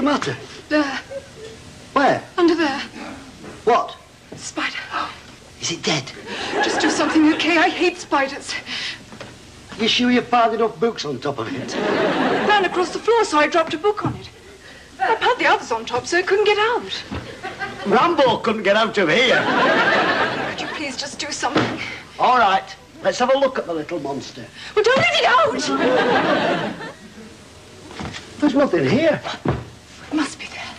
matter? There. Where? Under there. What? Spider. Is it dead? Just do something, okay? I hate spiders. You sure you piled enough books on top of it? It ran across the floor, so I dropped a book on it. I piled the others on top so it couldn't get out. Rambo couldn't get out of here. Could you please just do something? All right, let's have a look at the little monster. Well, don't let it out! There's nothing here. It must be there.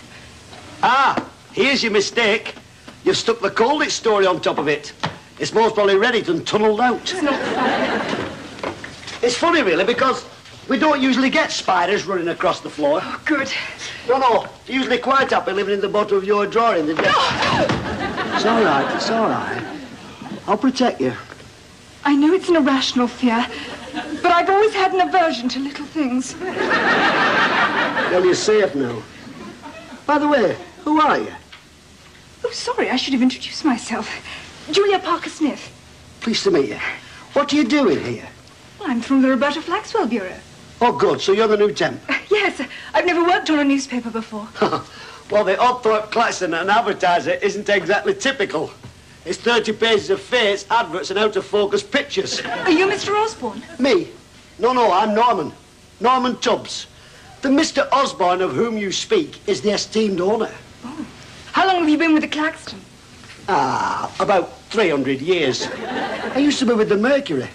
Ah, here's your mistake. You've stuck the Colditz story on top of it. It's most probably read it and tunnelled out. It's not funny. It's funny, really, because we don't usually get spiders running across the floor. Oh, good. No, usually quite happy living in the bottom of your drawer in the desk. It's all right, it's all right. I'll protect you. I know it's an irrational fear, but I've always had an aversion to little things. Well, you're safe now. By the way, who are you? Oh, sorry, I should have introduced myself. Julia Parker-Smith. Pleased to meet you. What are you doing here? Well, I'm from the Roberta Flaxwell Bureau. Oh, good, so you're the new temp. Yes, I've never worked on a newspaper before. Well, the Oddthorpe Claxon an advertiser isn't exactly typical. It's 30 pages of face, adverts, and out-of-focus pictures. Are you Mr. Osborne? Me? No, I'm Norman. Norman Tubbs. The Mr. Osborne of whom you speak is the esteemed owner. Oh. How long have you been with the Claxton? About 300 years. I used to be with the Mercury.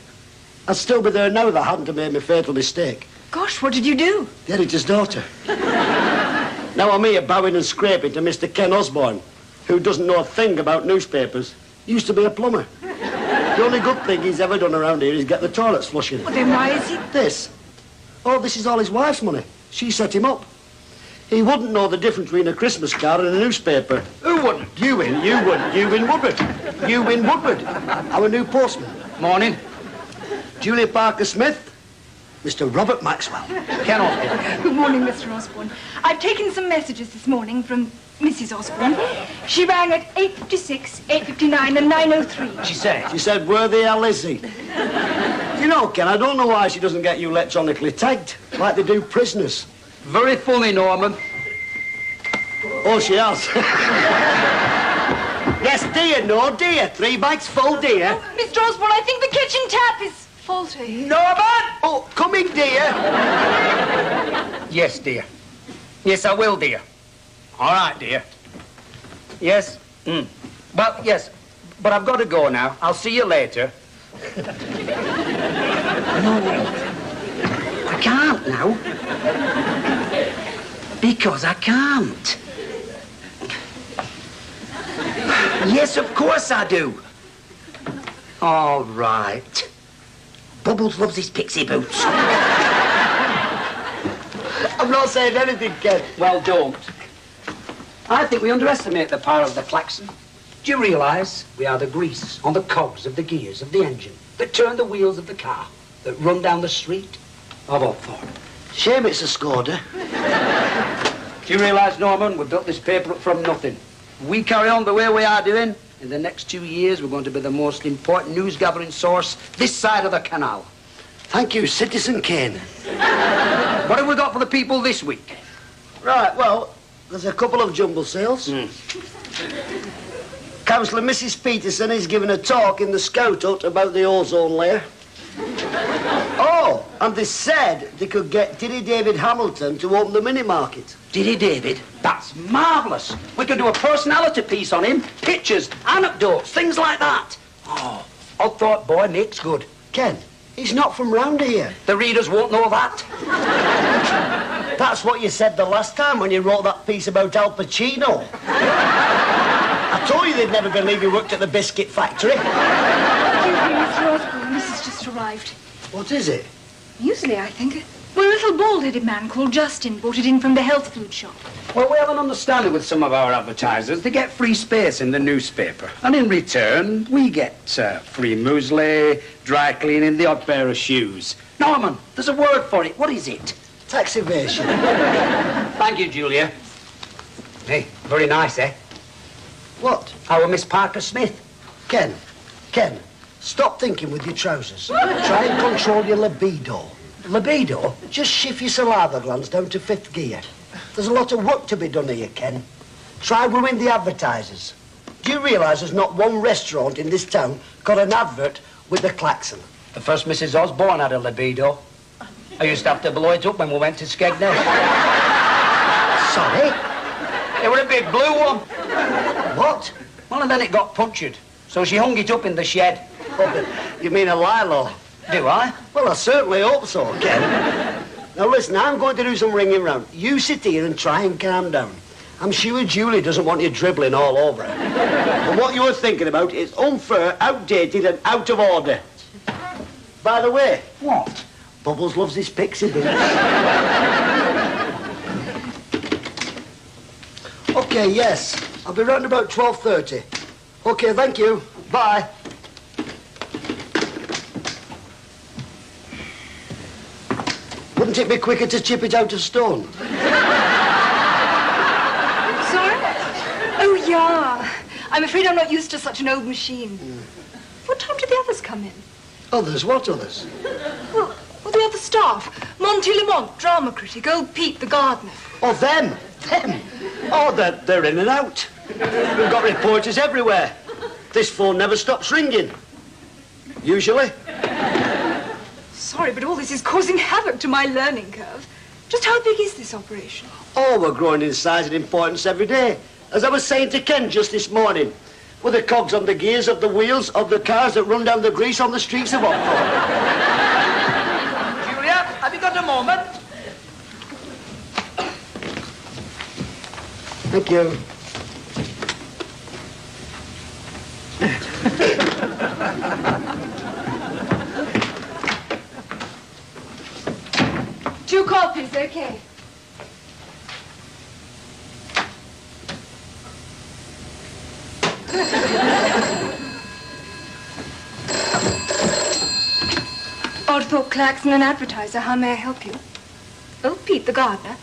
I'd still be there now if I hadn't have made my fatal mistake. Gosh, what did you do? The editor's daughter. Now I'm here bowing and scraping to Mr. Ken Osborne, who doesn't know a thing about newspapers. He used to be a plumber. The only good thing he's ever done around here is get the toilets flushing. Well, then why is he... This? Oh, this is all his wife's money. She set him up. He wouldn't know the difference between a Christmas card and a newspaper. Who wouldn't? You wouldn't. You in Woodward. You in Woodward. Our new postman. Morning. Julia Parker-Smith. Mr. Robert Maxwell. Ken Osborne. Good morning, Mr. Osborne. I've taken some messages this morning from Mrs. Osborne. She rang at 8:56, 8:59, and 9:03. She said? She said, where the hell is he? You know, Ken, I don't know why she doesn't get you electronically tagged, like they do prisoners. Very funny, Norman. Oh, she has. Yes, dear, no, dear. 3 bites full, dear. Oh, Mr. Osborne, I think the kitchen tap is faulty. Norman! Oh, coming, dear. Yes, dear. Yes, I will, dear. All right, dear. Yes? Well, yes, but I've got to go now. I'll see you later. No, I can't now. Because I can't. Yes, of course I do. All right. Bubbles loves his pixie boots. I'm not saying anything, Ken. Well, don't. I think we underestimate the power of the klaxon. Do you realise we are the grease on the cogs of the gears of the engine that turn the wheels of the car, that run down the street of Oddthorpe? Shame it's a Skoda. Do you realise, Norman, we built this paper up from nothing? We carry on the way we are doing, in the next 2 years we're going to be the most important news-gathering source this side of the canal. Thank you, Citizen Kane. What have we got for the people this week? Right, well, there's a couple of jumble sales. Councillor Mrs. Peterson is giving a talk in the Scout Hut about the ozone layer. Oh, and they said they could get Diddy David Hamilton to open the mini-market. Diddy David? That's marvellous. We can do a personality piece on him. Pictures, anecdotes, things like that. Oh, Oddthorpe boy makes good. Ken, he's not from round here. The readers won't know that. That's what you said the last time when you wrote that piece about Al Pacino. I told you they'd never believe you worked at the biscuit factory. Mr. Osborne, this has just arrived. What is it? Muesli, I think. Well, a little bald-headed man called Justin brought it in from the health food shop. Well, we have an understanding with some of our advertisers. They get free space in the newspaper. And in return, we get free muesli, dry cleaning, the odd pair of shoes. Norman, there's a word for it. What is it? Tax evasion. Thank you, Julia. Hey, very nice, eh? What? Our Miss Parker-Smith. Ken, stop thinking with your trousers. Try and control your libido. Libido? Just shift your saliva glands down to 5th gear. There's a lot of work to be done here, Ken. Try wooing the advertisers. Do you realise there's not one restaurant in this town got an advert with the klaxon? The first Mrs. Osborne had a libido. I used to have to blow it up when we went to Skegness. Sorry? It was a big blue one. What? Well, and then it got punctured. So she hung it up in the shed. Oh, you mean a Lilo? Do I? Well, I certainly hope so, Ken. Now, listen, I'm going to do some ringing round. You sit here and try and calm down. I'm sure Julie doesn't want you dribbling all over her. And what you're thinking about is unfair, outdated and out of order. By the way... What? Bubbles loves his pixie boots. OK, yes. I'll be round about 12:30. OK, thank you. Bye. Wouldn't it be quicker to chip it out of stone? Sorry? Oh, yeah. I'm afraid I'm not used to such an old machine. What time did the others come in? Others? What others? Well, the other staff. Monty Lamont, drama critic. Old Pete, the gardener. Oh, them. Them. Oh, they're in and out. We've got reporters everywhere. This phone never stops ringing. Usually. Sorry, but all this is causing havoc to my learning curve. Just how big is this operation? Oh, we're growing in size and importance every day. As I was saying to Ken just this morning, we're the cogs on the gears of the wheels of the cars that run down the grease on the streets of Oxford. Julia, have you got a moment? Thank you. 2 copies, okay. Oddthorpe Claxon, an advertiser. How may I help you? Oh, Pete, the gardener.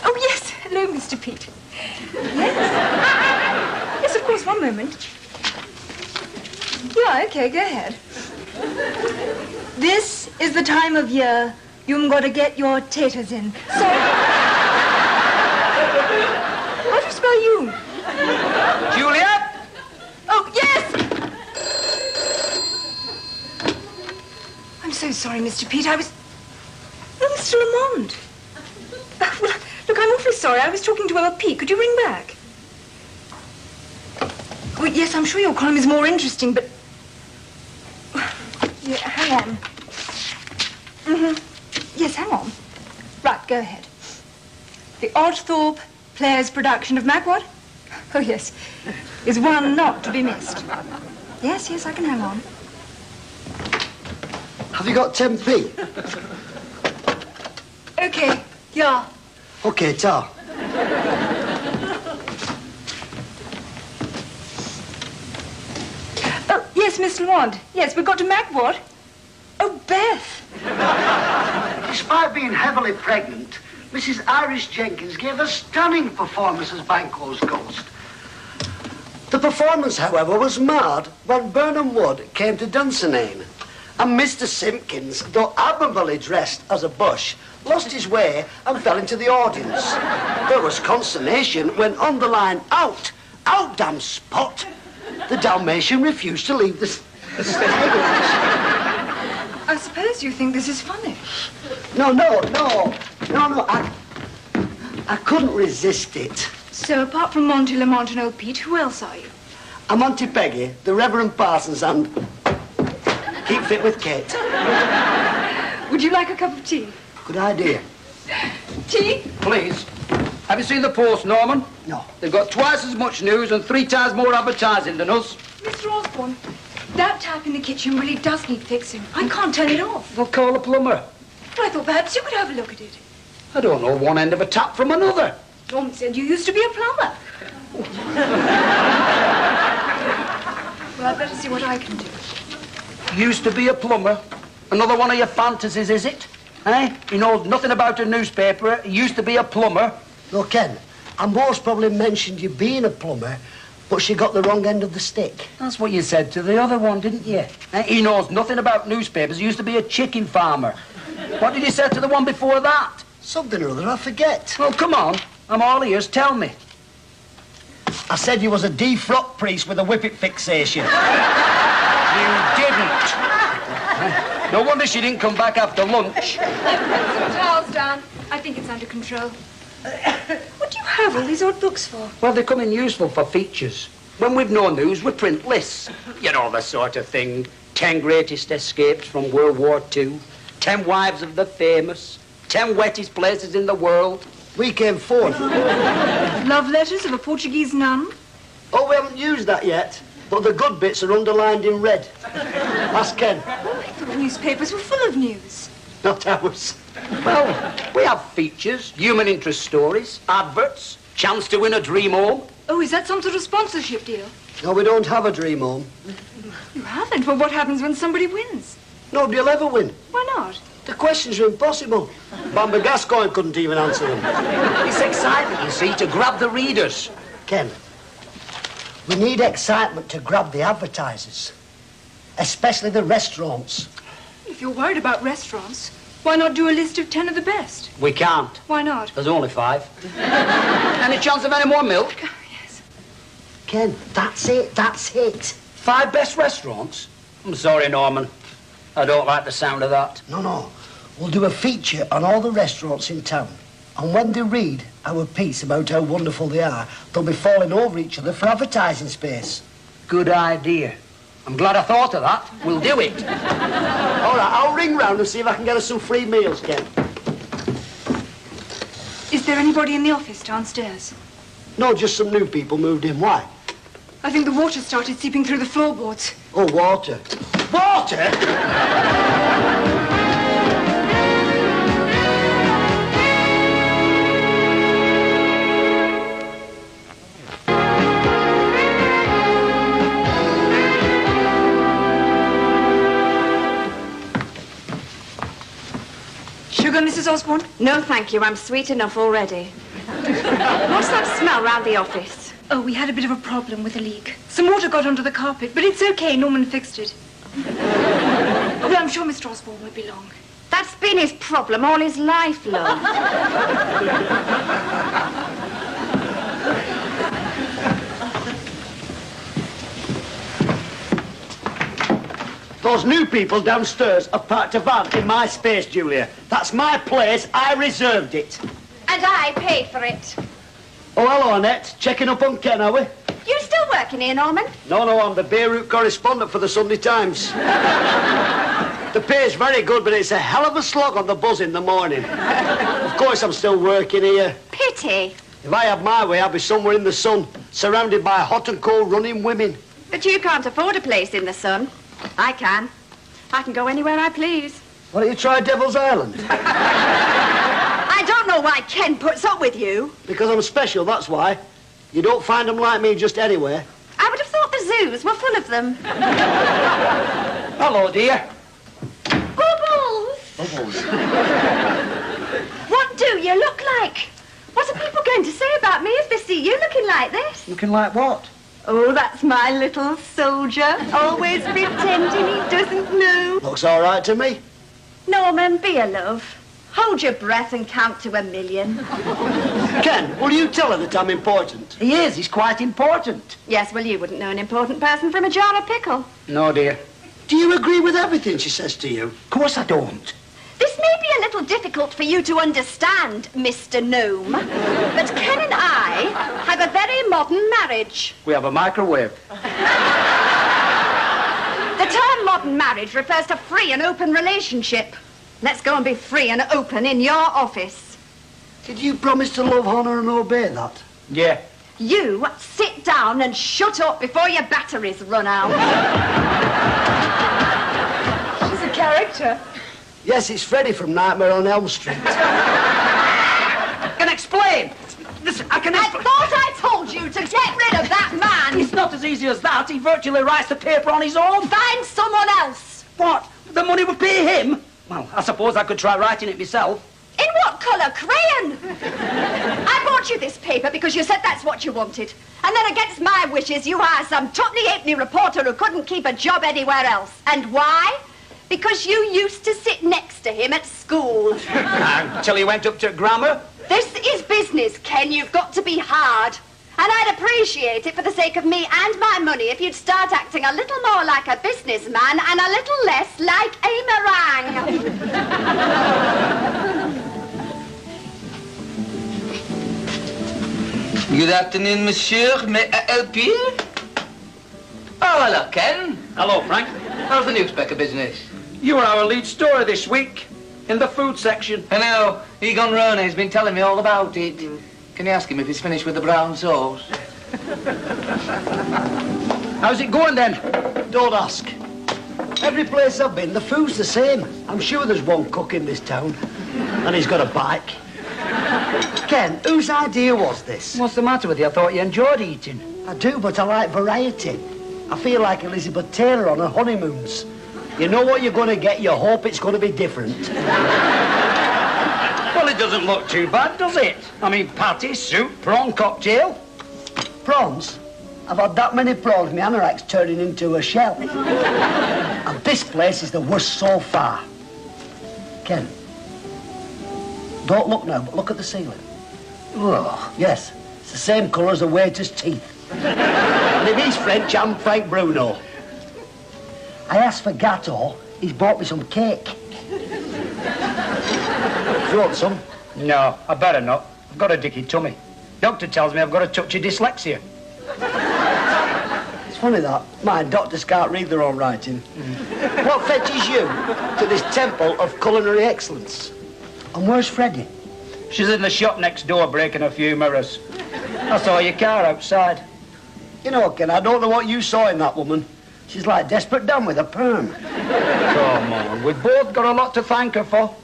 Oh, yes. Hello, Mr. Pete. Yes? Yes, of course. One moment. Yeah, okay, go ahead. This is the time of year you've got to get your taters in. Sorry. How do you spell you? Julia? Oh, yes! I'm so sorry, Mr. Pete. I was... Oh, Mr. Lamont. Well, look, I'm awfully sorry. I was talking to Old Pete. Could you ring back? Well, yes, I'm sure your column is more interesting, but... Yeah, hang on. Yes, hang on. Right, go ahead. The Oddthorpe Players' production of Magwad? Oh, yes. Is one not to be missed. Yes, I can hang on. Have you got 10p? Okay, yeah. OK, ta. Oh, yes, Miss Lamont. Yes, we've got to Magwad. Oh, Beth. Despite being heavily pregnant, Mrs. Iris Jenkins gave a stunning performance as Banquo's ghost. The performance, however, was marred when Burnham Wood came to Dunsinane, and Mr. Simpkins, though admirably dressed as a bush, lost his way and fell into the audience. There was consternation when on the line, out, damn spot, the Dalmatian refused to leave the stage. I suppose you think this is funny. No, I couldn't resist it. So, apart from Monty Lamont and Old Pete, who else are you? I'm Auntie Peggy, the Reverend Parsons, and keep fit with Kate. Would you like a cup of tea? Good idea. Tea? Please. Have you seen the Post, Norman? No. They've got twice as much news and 3 times more advertising than us. Mr. Osborne, that tap in the kitchen really does need fixing. I can't turn it off. We'll call a plumber. Well, I thought perhaps you could have a look at it. I don't know one end of a tap from another. Norman said you used to be a plumber. Well, I'd better see what I can do. Used to be a plumber. Another one of your fantasies, is it? Eh? He knows nothing about a newspaper. He used to be a plumber. No, Ken, I most probably mentioned you being a plumber, but she got the wrong end of the stick. That's what you said to the other one, didn't you? Eh? He knows nothing about newspapers. He used to be a chicken farmer. What did he say to the one before that? Something or other, I forget. Well, come on. I'm all ears. Tell me. I said you was a defrocked priest with a whippet fixation. You didn't. No wonder she didn't come back after lunch. Some towels down. I think it's under control. What do you have all these odd books for? Well, they come in useful for features. When we've no news, we print lists. You know, the sort of thing. 10 greatest escapes from World War II. 10 wives of the famous. 10 wettest places in the world. We came fourth. Love letters of a Portuguese nun? Oh, we haven't used that yet, but the good bits are underlined in red. Ask Ken. Oh, I thought newspapers were full of news. Not ours. Well, we have features, human interest stories, adverts, chance to win a dream home. Oh, is that some sort of sponsorship deal? No, we don't have a dream home. You haven't? Well, what happens when somebody wins? Nobody'll ever win. Why not? The questions are impossible. Bamber Gascoigne couldn't even answer them. It's excitement, you see, to grab the readers. Ken, we need excitement to grab the advertisers, especially the restaurants. If you're worried about restaurants, why not do a list of 10 of the best? We can't. Why not? There's only 5. Any chance of any more milk? Yes. Ken, that's it. 5 best restaurants? I'm sorry, Norman. I don't like the sound of that. No. We'll do a feature on all the restaurants in town. And when they read our piece about how wonderful they are, they'll be falling over each other for advertising space. Good idea. I'm glad I thought of that. We'll do it. All right, I'll ring round and see if I can get us some free meals, Ken. Is there anybody in the office downstairs? No, just some new people moved in. Why? I think the water started seeping through the floorboards. Oh, water. Water? Sugar, Mrs. Osborne? No, thank you. I'm sweet enough already. What's that smell round the office? Oh, we had a bit of a problem with a leak. Some water got onto the carpet, but it's okay. Norman fixed it. Oh, well, I'm sure Mr. Osborne won't be long. That's been his problem all his life, love. Those new people downstairs have parked a van in my space, Julia. That's my place. I reserved it. And I paid for it. Oh, hello, Annette. Checking up on Ken, are we? You still working here, Norman? No, I'm the Beirut correspondent for the Sunday Times. The pay's very good, but it's a hell of a slog on the buzz in the morning. Of course, I'm still working here. Pity. If I had my way, I'd be somewhere in the sun, surrounded by hot and cold running women. But you can't afford a place in the sun. I can. I can go anywhere I please. Why don't you try Devil's Island? I don't know why Ken puts up with you. Because I'm special, that's why. You don't find them like me just anywhere. I would have thought the zoos were full of them. Hello, dear. Bubbles! What do you look like? What are people going to say about me if they see you looking like this? Looking like what? Oh, that's my little soldier, always pretending he doesn't know. Looks all right to me. Norman, be a love. Hold your breath and count to 1,000,000. Ken, will you tell her that I'm important? He is. He's quite important. Yes, well, you wouldn't know an important person from a jar of pickle. No, dear. Do you agree with everything she says to you? Of course I don't. This may be a little difficult for you to understand, Mr. Gnome, but Ken and I have a very modern marriage. We have a microwave. The term modern marriage refers to free and open relationship. Let's go and be free and open in your office. Did you promise to love, honour and obey that? Yeah. You sit down and shut up before your batteries run out. She's a character. Yes, it's Freddy from Nightmare on Elm Street. I can explain. Listen, I can I explain. thought I told you to get rid of that man. It's not as easy as that. He virtually writes the paper on his own. Find someone else. What? The money would pay him? Well, I suppose I could try writing it myself. In what colour? Crayon? I bought you this paper because you said that's what you wanted. And then against my wishes, you hired some tuppenny-halfpenny reporter who couldn't keep a job anywhere else. And why? Because you used to sit next to him at school. Until he went up to grammar. This is business, Ken. You've got to be hard. And I'd appreciate it for the sake of me and my money if you'd start acting a little more like a businessman and a little less like a meringue. Good afternoon, monsieur. May I help you? Oh, hello, Ken. Hello, Frank. How's the newspaper business? You were our lead story this week in the food section. I know. Egon Roney's been telling me all about it. Can you ask him if he's finished with the brown sauce? How's it going, then? Don't ask. Every place I've been, the food's the same. I'm sure there's one cook in this town, and he's got a bike. Ken, whose idea was this? What's the matter with you? I thought you enjoyed eating. I do, but I like variety. I feel like Elizabeth Taylor on her honeymoons. You know what you're going to get, you hope it's going to be different. Well, it doesn't look too bad, does it? I mean, patty, soup, prawn cocktail. Prawns? I've had that many prawns, my anorak's turning into a shell. And this place is the worst so far. Ken, don't look now, but look at the ceiling. Oh, yes, it's the same colour as the waiter's teeth. And if he's French, I'm Frank Bruno. I asked for gâteau, he's bought me some cake. Do you want some? No, I better not. I've got a dicky tummy. Doctor tells me I've got a touch of dyslexia. It's funny that. My doctors can't read their own writing. What fetches you to this temple of culinary excellence? And where's Freddie? She's in the shop next door breaking a few mirrors. I saw your car outside. You know, Ken, I don't know what you saw in that woman. She's like Desperate Dan with a perm. Come on, we've both got a lot to thank her for.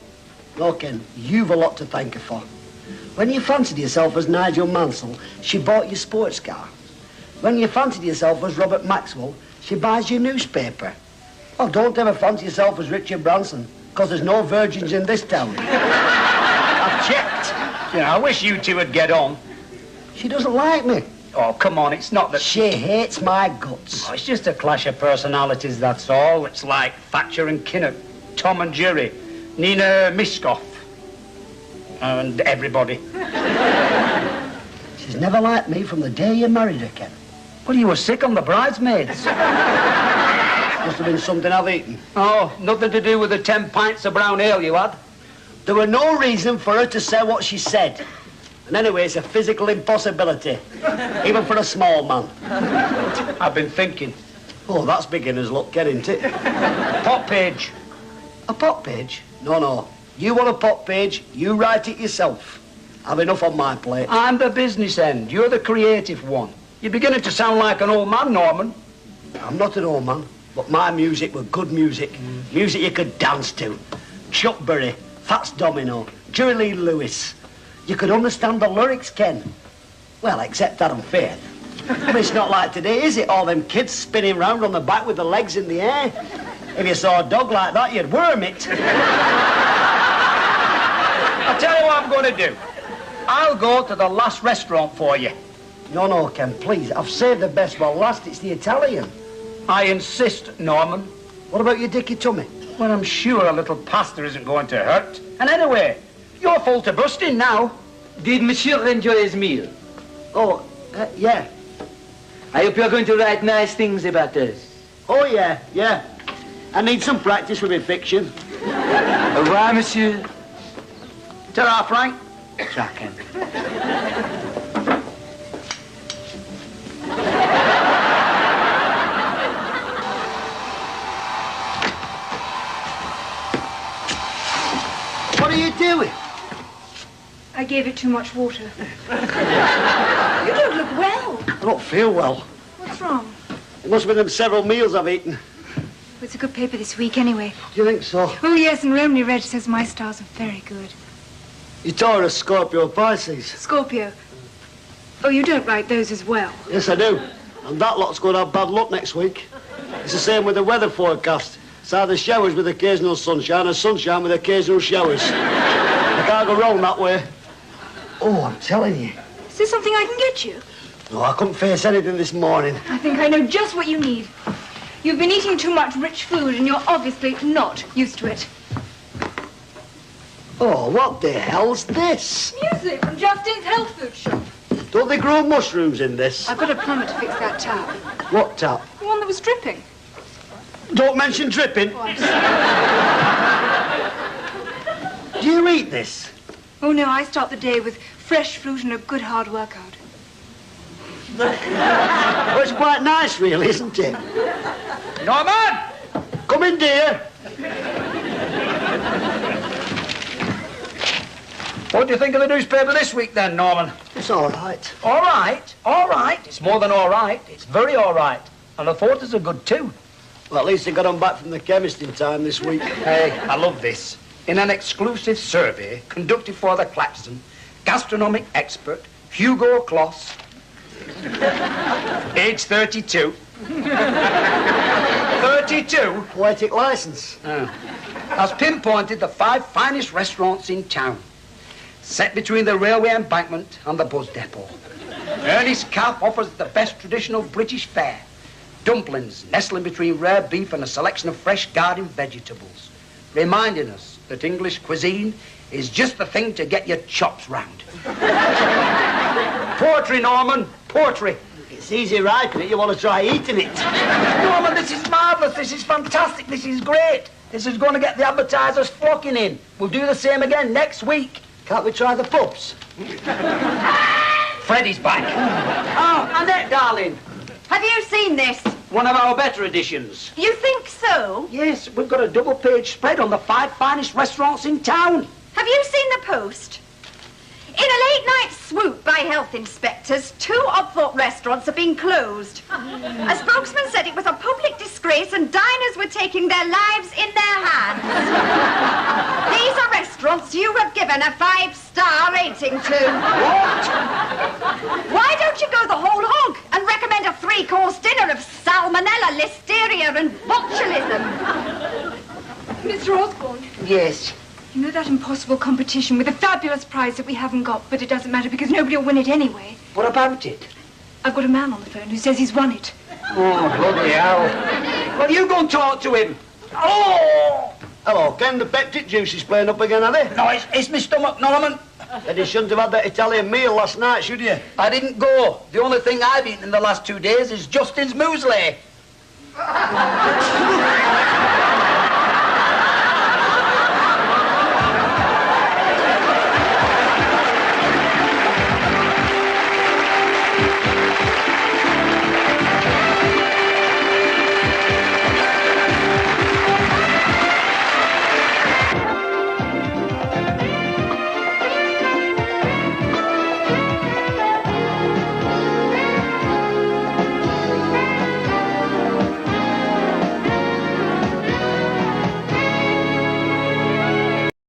No, Ken, you've a lot to thank her for. When you fancied yourself as Nigel Mansell, she bought your sports car. When you fancied yourself as Robert Maxwell, she buys your newspaper. Oh, don't ever fancy yourself as Richard Branson, because there's no virgins in this town. I've checked. You know, I wish you two would get on. She doesn't like me. Oh, come on, it's not that... She hates my guts. Oh, it's just a clash of personalities, that's all. It's like Thatcher and Kinnock, Tom and Jerry, Nina Miskoff, and everybody. She's never liked me from the day you married her, Ken. Well, you were sick on the bridesmaids. Must have been something I've eaten. Oh, nothing to do with the 10 pints of brown ale you had? There were no reason for her to say what she said. And anyway, it's a physical impossibility, even for a small man. I've been thinking. Oh, that's beginner's luck, Ken, isn't it? Pop page. A pop page? No, no. You want a pop page, you write it yourself. I've enough on my plate. I'm the business end. You're the creative one. You're beginning to sound like an old man, Norman. I'm not an old man, but my music was good music. Music you could dance to. Chuck Berry, Fats Domino, Jerry Lee Lewis. You could understand the lyrics, Ken. Well, except Adam Faith. I mean, it's not like today, is it? All them kids spinning round on the back with the legs in the air. If you saw a dog like that, you'd worm it. I'll tell you what I'm going to do. I'll go to the last restaurant for you. No, no, Ken, please. I've saved the best for last. It's the Italian. I insist, Norman. What about your dicky tummy? Well, I'm sure a little pasta isn't going to hurt. And anyway, you're full to busting now. Did monsieur enjoy his meal? Oh, yeah. I hope you're going to write nice things about us. Oh, yeah, yeah. I need some practice with my fiction. Au revoir, monsieur. Ta-ra, Frank. Tracking. What are you doing? I gave it too much water. You don't look well. I don't feel well. What's wrong? It must have been them several meals I've eaten. Well, it's a good paper this week anyway. Do you think so? Oh, yes, and Romney Reg says my stars are very good. You tore a Scorpio Pisces. Scorpio. Oh, you don't write those as well. Yes, I do. And that lot's going to have bad luck next week. It's the same with the weather forecast. It's either showers with occasional sunshine or sunshine with occasional showers. I can't go wrong that way. Oh, I'm telling you. Is there something I can get you? No, I couldn't face anything this morning. I think I know just what you need. You've been eating too much rich food and you're obviously not used to it. Oh, what the hell's this? Music from Justin's health food shop. Don't they grow mushrooms in this? I've got a plumber to fix that tap. What tap? The one that was dripping. Don't mention dripping. Oh, I'm sorry. Do you eat this? Oh, no, I start the day with fresh fruit and a good hard workout. Well, it's quite nice, really, isn't it? Norman! Come in, dear. What do you think of the newspaper this week, then, Norman? It's all right. All right, all right. It's more than all right. It's very all right. And the photos are good, too. Well, at least I got them back from the chemist in time this week. Hey, I love this. In an exclusive survey conducted for the Claxon, gastronomic expert Hugo Kloss, age 32. 32? Poetic license. Has pinpointed the 5 finest restaurants in town, set between the railway embankment and the bus depot. Ernest Capp offers the best traditional British fare. Dumplings nestling between rare beef and a selection of fresh garden vegetables, reminding us that English cuisine is just the thing to get your chops round. Poetry, Norman, poetry. It's easy writing it. You want to try eating it. Norman, this is marvellous. This is fantastic. This is great. This is going to get the advertisers flocking in. We'll do the same again next week. Can't we try the pups? Freddie's back. Oh, Annette, darling. Have you seen this? One of our better editions. You think so? Yes, we've got a double-page spread on the 5 finest restaurants in town. Have you seen the Post? In a late-night swoop by health inspectors, 2 Obthorpe restaurants have been closed. A spokesman said it was a public disgrace and diners were taking their lives in their hands. These are restaurants you have given a 5-star rating to. What? Why don't you go the whole hog and recommend a 3-course dinner of salmonella, listeria and botulism? Mr. Osborne, Yes. you know that impossible competition with a fabulous prize that we haven't got, but it doesn't matter because nobody will win it anyway. What about it? I've got a man on the phone who says he's won it. Oh, bloody hell. Well, you go and talk to him. Oh! Hello, Ken. The peptic juice is playing up again, are they? No, it's my stomach, Norman. Then you shouldn't have had that Italian meal last night, should you? I didn't go. The only thing I've eaten in the last 2 days is Justin's muesli.